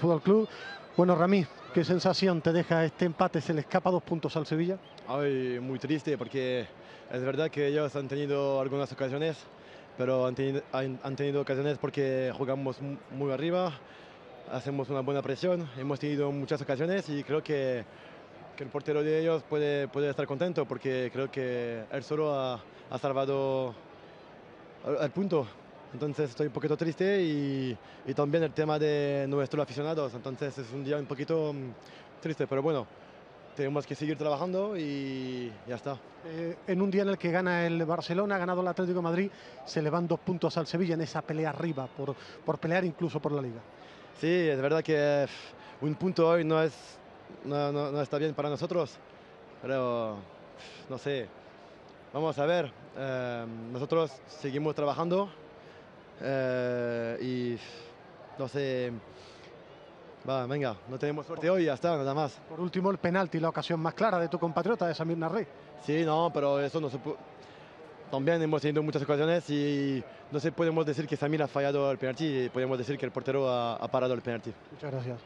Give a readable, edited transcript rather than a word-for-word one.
Fútbol Club. Bueno, Ramí, ¿qué sensación te deja este empate? ¿Se le escapa 2 puntos al Sevilla? Ay, muy triste porque es verdad que ellos han tenido algunas ocasiones, pero han tenido ocasiones porque jugamos muy arriba, hacemos una buena presión, hemos tenido muchas ocasiones y creo que el portero de ellos puede estar contento porque creo que él solo ha salvado el punto. Entonces estoy un poquito triste y también el tema de nuestros aficionados. Entonces es un día un poquito triste, pero bueno, tenemos que seguir trabajando y ya está. En un día en el que gana el Barcelona, ha ganado el Atlético de Madrid, se le van 2 puntos al Sevilla en esa pelea arriba, por pelear incluso por la Liga. Sí, es verdad que un punto hoy no está bien para nosotros, pero no sé. Vamos a ver, nosotros seguimos trabajando y no sé, va, venga, no tenemos suerte hoy, ya está, nada más. Por último, el penalti, la ocasión más clara de tu compatriota, de Samir Nasri. Sí, no, pero eso no se puede. También hemos tenido muchas ocasiones y no se podemos decir que Samir ha fallado el penalti, podemos decir que el portero ha parado el penalti. Muchas gracias.